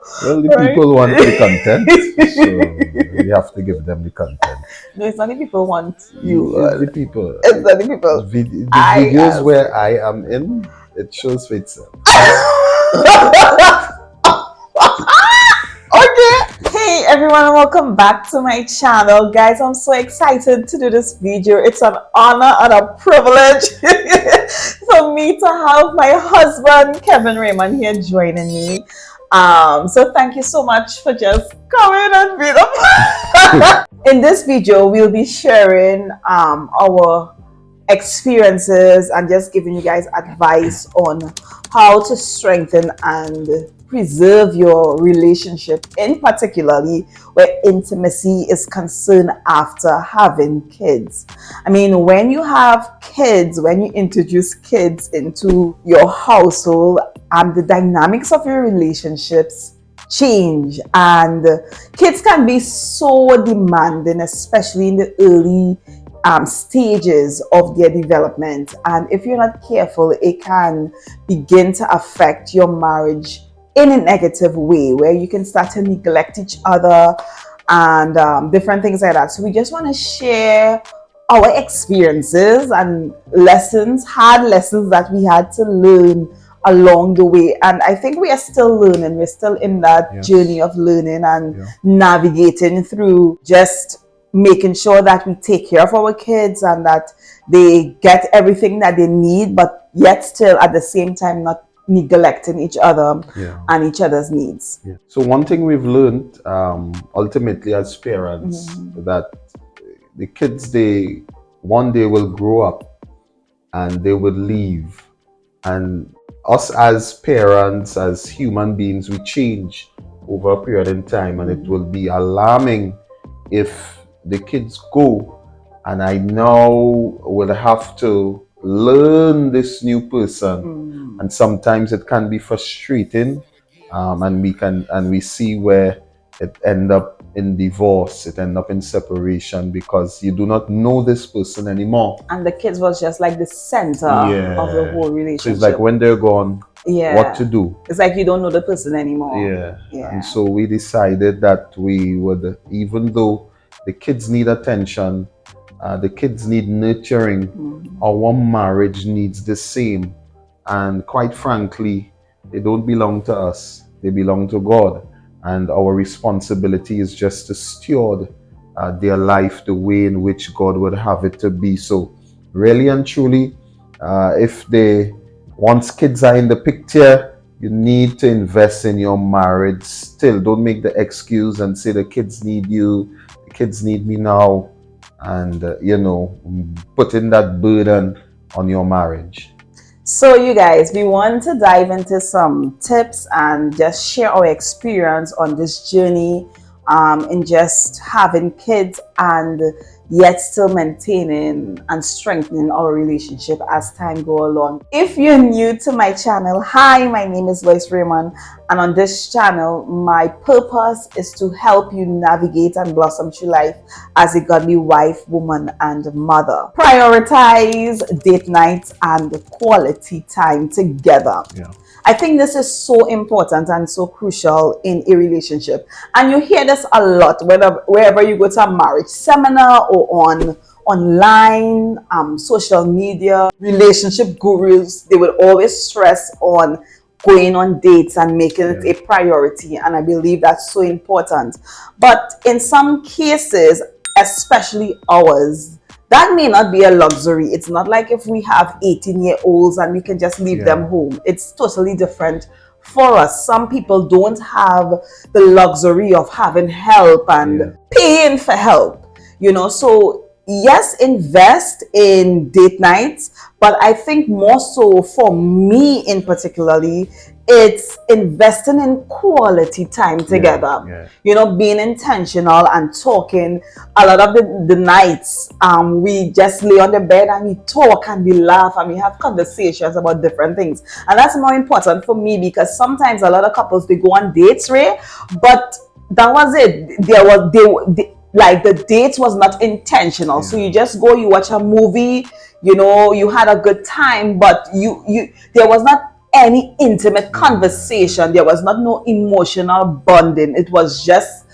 Well, the Right? people want the content, so we have to give them the content. No, it's not the people want you. It's the people. It's not the people. The I videos ask. where I am in, it shows for itself. Okay. Hey everyone, and welcome back to my channel. Guys, I'm so excited to do this video. It's an honor and a privilege for me to have my husband Kevin Raymond here joining me. So thank you so much for just coming and being up. In this video, we'll be sharing our experiences and just giving you guys advice on how to strengthen and preserve your relationship, in particularly where intimacy is concerned after having kids. I mean, when you have kids, when you introduce kids into your household, and the dynamics of your relationships change, and kids can be so demanding, especially in the early stages of their development, and if you're not careful, it can begin to affect your marriage in a negative way, where you can start to neglect each other and different things like that. So we just want to share our experiences and lessons, hard lessons that we had to learn along the way. And I think we are still learning. We're still in that journey of learning and navigating through just making sure that we take care of our kids and that they get everything that they need, but yet still at the same time not neglecting each other and each other's needs. So one thing we've learned ultimately as parents, that the kids, they one day will grow up and they will leave, and us as parents, as human beings, we change over a period in time, and it will be alarming if the kids go and I now will have to learn this new person, and sometimes it can be frustrating, and we see where it end up in divorce, it end up in separation, because you do not know this person anymore, and the kids was just like the center of the whole relationship. So it's like when they're gone, what to do? It's like you don't know the person anymore. And so we decided that we would, even though the kids need attention, the kids need nurturing, our marriage needs the same. And quite frankly, they don't belong to us, they belong to God. And our responsibility is just to steward their life the way in which God would have it to be. So really and truly, once kids are in the picture, you need to invest in your marriage still. Don't make the excuse and say the kids need you, the kids need me now, and putting that burden on your marriage. So you guys, we want to dive into some tips and just share our experience on this journey in just having kids and yet still maintaining and strengthening our relationship as time go along. If you're new to my channel, hi, my name is Lois Raymond, and on this channel my purpose is to help you navigate and blossom through life as a godly wife, woman, and mother. Prioritize date nights and quality time together. I think this is so important and so crucial in a relationship. And you hear this a lot, wherever you go to a marriage seminar or online, social media, relationship gurus, they will always stress on going on dates and making it a priority. And I believe that's so important. But in some cases, especially ours, that may not be a luxury. It's not like if we have 18-year-olds and we can just leave them home. It's totally different for us. Some people don't have the luxury of having help and paying for help, so yes, invest in date nights, but I think more so for me in particularly, it's investing in quality time together. Being intentional and talking. A lot of the nights we just lay on the bed and we talk and we laugh and we have conversations about different things, and that's more important for me, because sometimes a lot of couples, they go on dates, Ray, but that was it. Like the date was not intentional. So you just go, you watch a movie, you had a good time, but there was not any intimate conversation. There was not no emotional bonding. It was just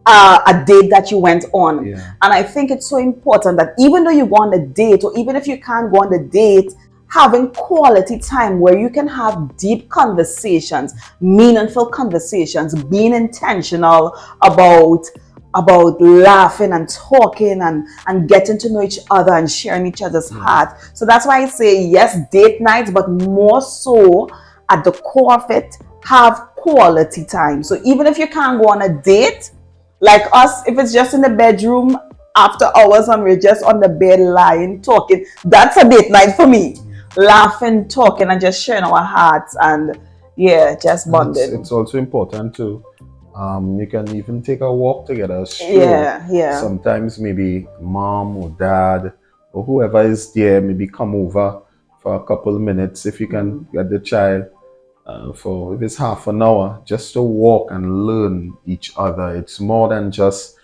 a date that you went on. Yeah. And I think it's so important that even though you go on the date, or even if you can't go on the date, having quality time where you can have deep conversations, meaningful conversations, being intentional about laughing and talking and getting to know each other and sharing each other's heart. So that's why I say yes, date nights, but more so at the core of it, have quality time. So even if you can't go on a date, like us, if it's just in the bedroom after hours and we're just on the bed lying, talking, that's a date night for me. Laughing, talking, and just sharing our hearts and yeah, just And bonding. it's also important to, you can even take a walk together, a stroll. Yeah. Sometimes maybe mom or dad or whoever is there, maybe come over for a couple of minutes if you can get the child for if it's half an hour, just to walk and learn each other. It's more than just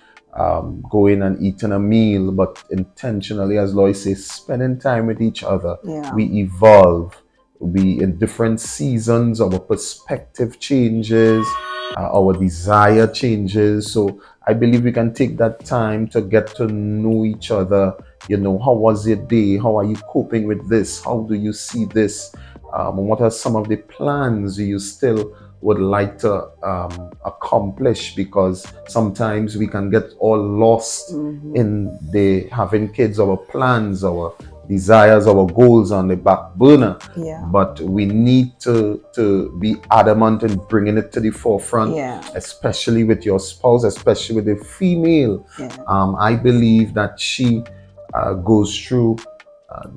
going and eating a meal, but intentionally, as Lois says, spending time with each other. Yeah. We evolve. We in different seasons, our perspective changes, our desire changes. So I believe we can take that time to get to know each other. You know, how was your day? How are you coping with this? How do you see this? What are some of the plans you still would like to accomplish? Because sometimes we can get all lost in the having kids, our plans, our desires, our goals on the back burner. Yeah. But we need to be adamant in bringing it to the forefront, Yeah. especially with your spouse, especially with the female. Yeah. I believe that she goes through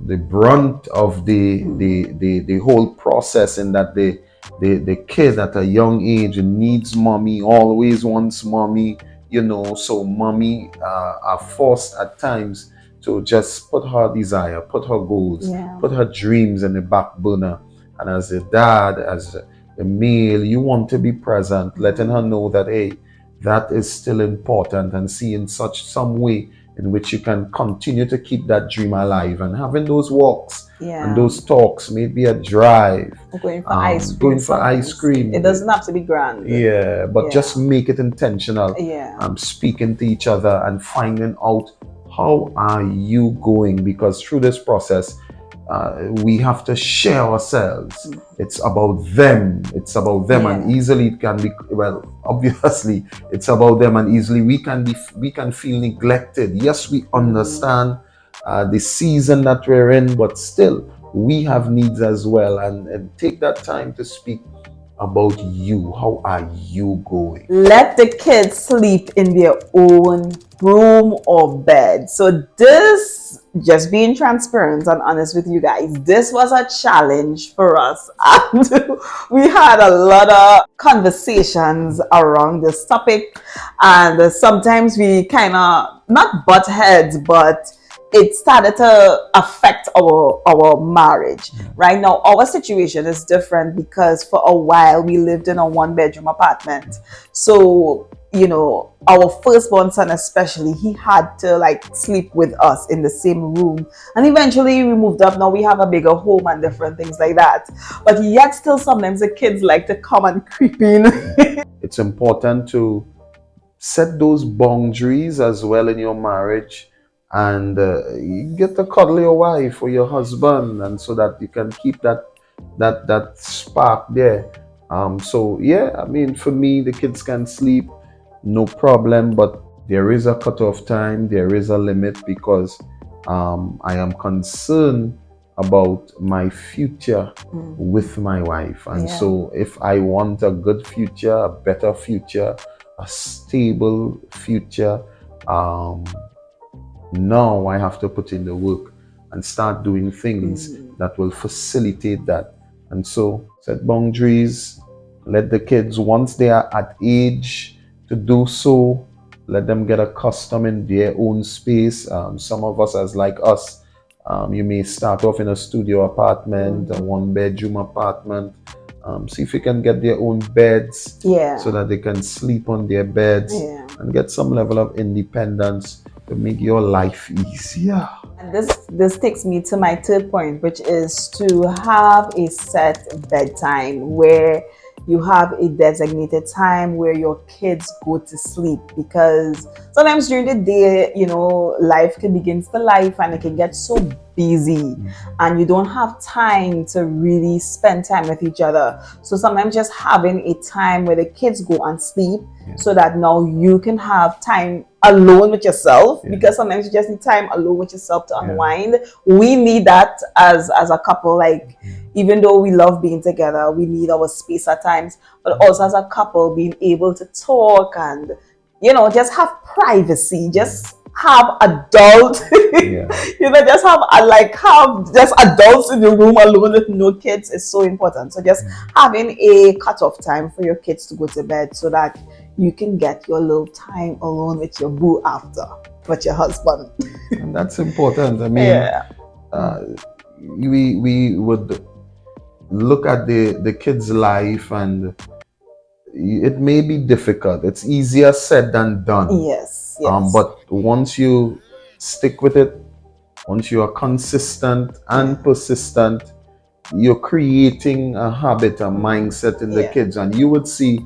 the brunt of the whole process, in that the kid at a young age needs mommy, always wants mommy, you know. So mommy are forced at times to just put her desire, put her goals, Yeah. put her dreams in the back burner. And as a dad, as a male, you want to be present, letting her know that, hey, that is still important, and seeing such some way in which you can continue to keep that dream alive, and having those walks and those talks, maybe a drive, going for ice cream. going for ice cream. It doesn't have to be grand. Yeah, but just make it intentional. Yeah. Speaking to each other and finding out how are you going, because through this process we have to share ourselves. It's about them. It's about them, and easily it can be, well, obviously it's about them, and easily we can feel neglected. Yes, we understand the season that we're in, but still we have needs as well, and take that time to speak about you. How are you going? Let the kids sleep in their own room or bed. So this, just being transparent and honest with you guys, this was a challenge for us. And we had a lot of conversations around this topic. And sometimes we kind of, not butt heads, but it started to affect our marriage. Right now, our situation is different because for a while we lived in a 1-bedroom apartment. So, you know, our firstborn son especially, he had to like sleep with us in the same room. And eventually we moved up. Now we have a bigger home and different things like that. But yet still sometimes the kids like to come and creep in. It's important to set those boundaries as well in your marriage, and you get to cuddle your wife or your husband, and so that you can keep that spark there. So yeah, I mean, for me, the kids can sleep, no problem, but there is a cutoff time, there is a limit, because I am concerned about my future with my wife. And so if I want a good future, a better future, a stable future, now I have to put in the work and start doing things that will facilitate that. And so set boundaries, let the kids, once they are at age to do so, let them get accustomed in their own space. Some of us, as like us, you may start off in a studio apartment, a 1-bedroom apartment. See if you can get their own beds, so that they can sleep on their beds and get some level of independence to make your life easier. And this takes me to my third point, which is to have a set bedtime where you have a designated time where your kids go to sleep, because sometimes during the day, life can begin to life and it can get so busy and you don't have time to really spend time with each other. So sometimes just having a time where the kids go and sleep, so that now you can have time alone with yourself, because sometimes you just need time alone with yourself to unwind. We need that as a couple, like even though we love being together, we need our space at times, but also as a couple being able to talk and just have privacy, just have adult just have just adults in the room alone with no kids is so important. So just having a cutoff time for your kids to go to bed, so that you can get your little time alone with your boo after, with your husband. And that's important. I mean, we would look at the kid's life, and it may be difficult. It's easier said than done. Yes. But once you stick with it, once you are consistent and persistent, you're creating a habit, a mindset in the kids, and you would see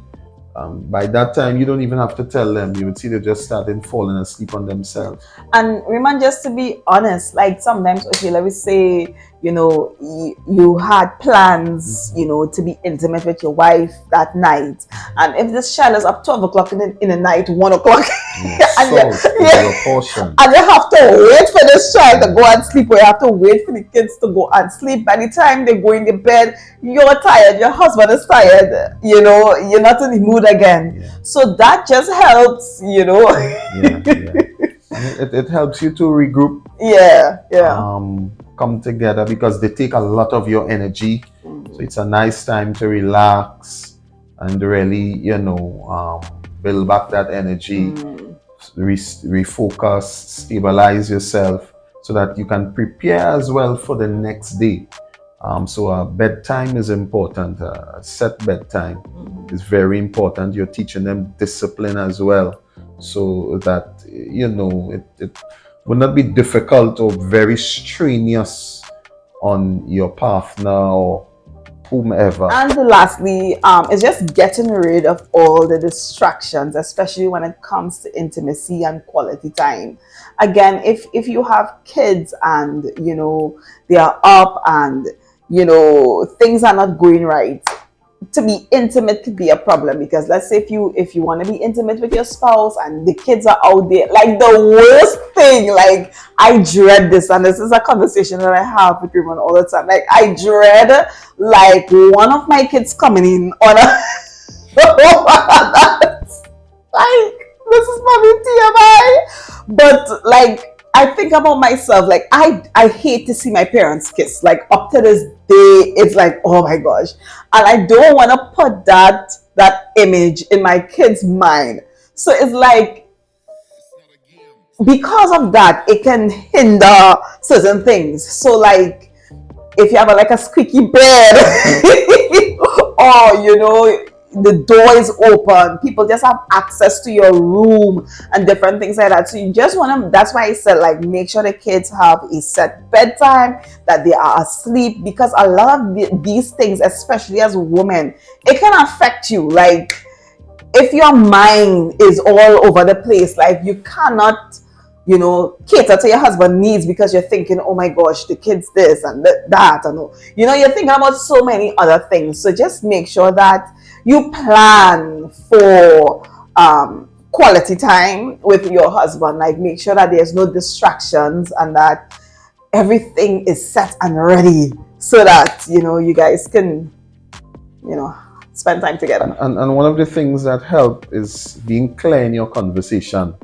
by that time you don't even have to tell them. You would see they're just starting falling asleep on themselves. And remember, just to be honest, like sometimes, okay, let me say, you had plans, to be intimate with your wife that night, and if this child is up 12 o'clock in the night, 1 o'clock, and you have to wait for this child to go and sleep, or you have to wait for the kids to go and sleep. By the time they go into bed, you're tired, your husband is tired, you're not in the mood again. So that just helps, It helps you to regroup, come together, because they take a lot of your energy. So it's a nice time to relax and really, build back that energy, refocus, stabilize yourself, so that you can prepare as well for the next day. So bedtime is important. Set bedtime is very important. You're teaching them discipline as well, so that it will not be difficult or very strenuous on your partner or whomever. And lastly, is just getting rid of all the distractions, especially when it comes to intimacy and quality time. Again, if you have kids and they are up and things are not going right, to be intimate could be a problem, because let's say if you want to be intimate with your spouse and the kids are out there, like the worst thing, like I dread this, and this is a conversation that I have with everyone all the time, like I dread like one of my kids coming in on a like this is probably TMI, but like I think about myself, like I hate to see my parents kiss. Like up to this day, it's like, oh my gosh. And I don't want to put that image in my kid's mind. So it's like, because of that, it can hinder certain things. So like, if you have like a squeaky bed, or the door is open, people just have access to your room and different things like that. So you just want to, that's why I said, like, make sure the kids have a set bedtime, that they are asleep, because a lot of these things, especially as women, it can affect you. Like if your mind is all over the place, like you cannot cater to your husband's needs, because you're thinking, oh my gosh, the kids this and that, and you're thinking about so many other things. So just make sure that you plan for quality time with your husband. Like make sure that there's no distractions and that everything is set and ready, so that you guys can spend time together. And one of the things that help is being clear in your conversation,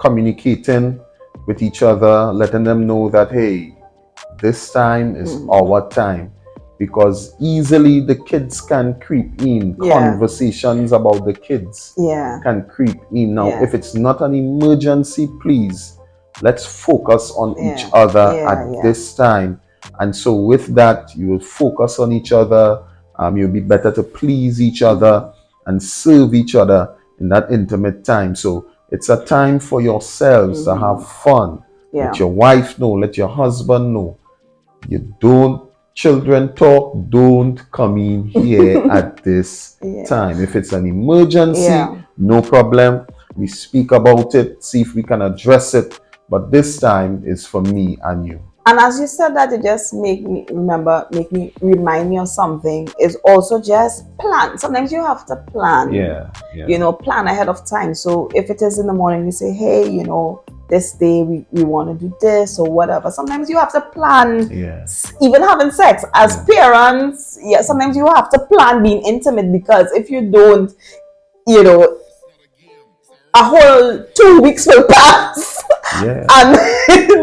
communicating with each other, letting them know that, hey, this time is our time, because easily the kids can creep in. Conversations about the kids can creep in. Now, if it's not an emergency, please, let's focus on each other at this time. And so with that, you will focus on each other. You'll be better to please each other and serve each other in that intimate time. So It's a time for yourselves to have fun. Yeah. Let your wife know, let your husband know. You don't, children talk, don't come in here at this time. If it's an emergency, no problem. We speak about it, see if we can address it. But this time is for me and you. And as you said that, it just remind me of something. Is also just plan. Sometimes you have to plan. Yeah. You know, plan ahead of time. So if it is in the morning, you say, hey, you know, this day we want to do this or whatever. Sometimes you have to plan. Even having sex as parents, sometimes you have to plan being intimate, because if you don't, you know, a whole 2 weeks will pass. And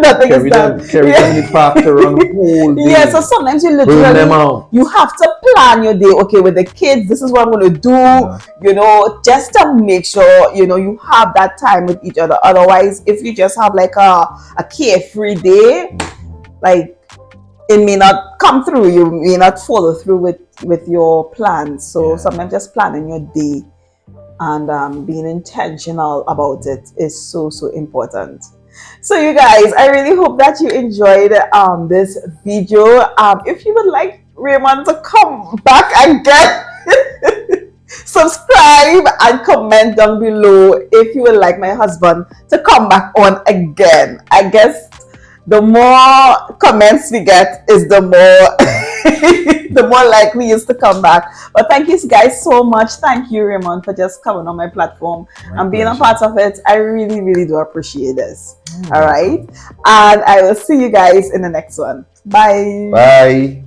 nothing is done. Carry them in the park around the whole day. Yeah, so sometimes you literally you have to plan your day. Okay, with the kids, this is what I'm going to do. You know, just to make sure you know you have that time with each other. Otherwise, if you just have like a carefree day, like it may not come through. You may not follow through with your plans. So sometimes just planning your day and being intentional about it is so important. So you guys, I really hope that you enjoyed this video. If you would like Raymond to come back again, subscribe and comment down below if you would like my husband to come back on again. I guess the more comments we get is the more the more likely is to come back. But thank you guys so much. Thank you, Raymond, for just coming on my platform and being a part of it. I really do appreciate this. All right, and I will see you guys in the next one. Bye.